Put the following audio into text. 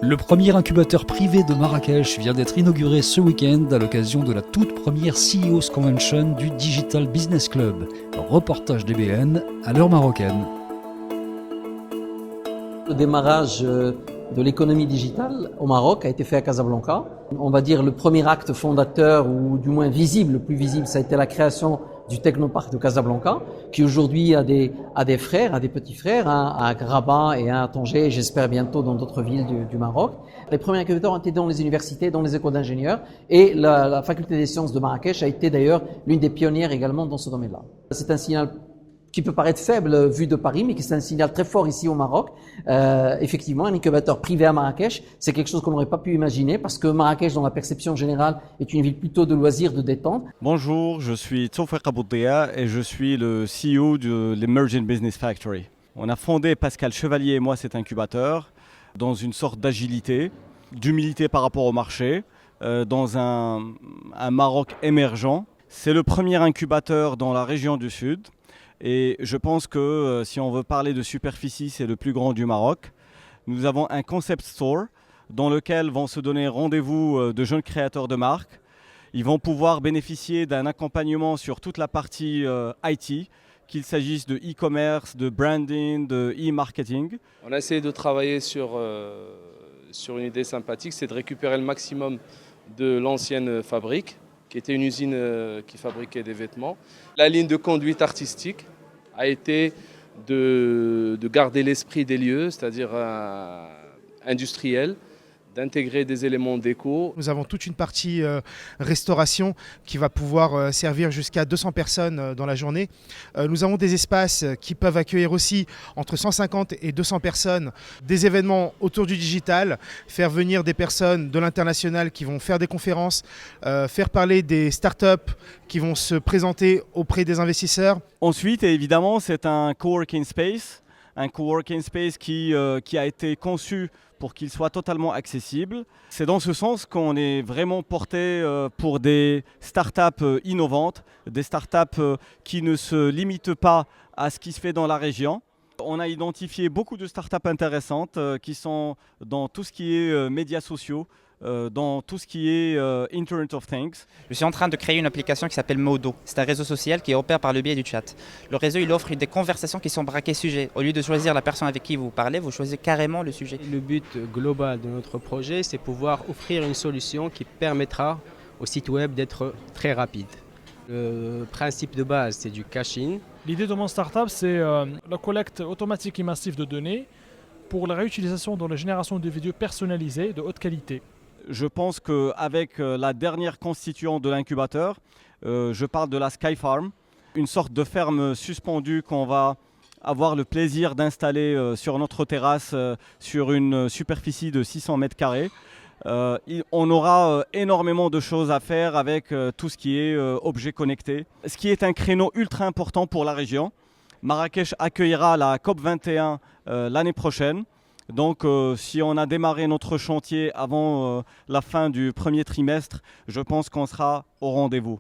Le premier incubateur privé de Marrakech vient d'être inauguré ce week-end à l'occasion de la toute première CEO's Convention du Digital Business Club. Reportage DBN à l'heure marocaine. Le démarrage de l'économie digitale au Maroc a été fait à Casablanca. On va dire le premier acte fondateur, ou du moins visible, le plus visible, ça a été la création du Technopark de Casablanca, qui aujourd'hui a des frères, a des petits frères, à Rabat et à Tanger, et j'espère bientôt dans d'autres villes du Maroc. Les premiers incubateurs ont été dans les universités, dans les écoles d'ingénieurs, et la faculté des sciences de Marrakech a été d'ailleurs l'une des pionnières également dans ce domaine-là. C'est un signal qui peut paraître faible vu de Paris, mais qui est un signal très fort ici au Maroc. Effectivement, un incubateur privé à Marrakech, c'est quelque chose qu'on n'aurait pas pu imaginer, parce que Marrakech, dans la perception générale, est une ville plutôt de loisirs, de détente. Bonjour, je suis Tawfiq Aboudia et je suis le CEO de l'Emerging Business Factory. On a fondé, Pascal Chevalier et moi, cet incubateur dans une sorte d'agilité, d'humilité par rapport au marché, dans un Maroc émergent. C'est le premier incubateur dans la région du Sud. Et je pense que si on veut parler de superficie, c'est le plus grand du Maroc. Nous avons un concept store dans lequel vont se donner rendez-vous de jeunes créateurs de marques. Ils vont pouvoir bénéficier d'un accompagnement sur toute la partie IT, qu'il s'agisse de e-commerce, de branding, de e-marketing. On a essayé de travailler sur une idée sympathique, c'est de récupérer le maximum de l'ancienne fabrique, qui était une usine qui fabriquait des vêtements. La ligne de conduite artistique a été de garder l'esprit des lieux, c'est-à-dire industriel, d'intégrer des éléments déco. Nous avons toute une partie restauration qui va pouvoir servir jusqu'à 200 personnes dans la journée. Nous avons des espaces qui peuvent accueillir aussi entre 150 et 200 personnes, des événements autour du digital, faire venir des personnes de l'international qui vont faire des conférences, faire parler des startups qui vont se présenter auprès des investisseurs. Ensuite, évidemment, c'est un coworking space qui a été conçu pour qu'il soit totalement accessible. C'est dans ce sens qu'on est vraiment porté pour des startups innovantes, des startups qui ne se limitent pas à ce qui se fait dans la région. On a identifié beaucoup de startups intéressantes qui sont dans tout ce qui est médias sociaux, dans tout ce qui est Internet of Things. Je suis en train de créer une application qui s'appelle Modo. C'est un réseau social qui opère par le biais du chat. Le réseau, il offre des conversations qui sont braquées sujets. Au lieu de choisir la personne avec qui vous parlez, vous choisissez carrément le sujet. Le but global de notre projet, c'est pouvoir offrir une solution qui permettra au site web d'être très rapide. Le principe de base, c'est du caching. L'idée de mon startup, c'est la collecte automatique et massive de données pour la réutilisation dans la génération de vidéos personnalisées de haute qualité. Je pense qu'avec la dernière constituante de l'incubateur, je parle de la Sky Farm, une sorte de ferme suspendue qu'on va avoir le plaisir d'installer sur notre terrasse sur une superficie de 600 mètres carrés. On aura énormément de choses à faire avec tout ce qui est objets connectés, ce qui est un créneau ultra important pour la région. Marrakech accueillera la COP21 l'année prochaine. Donc si on a démarré notre chantier avant la fin du premier trimestre, je pense qu'on sera au rendez-vous.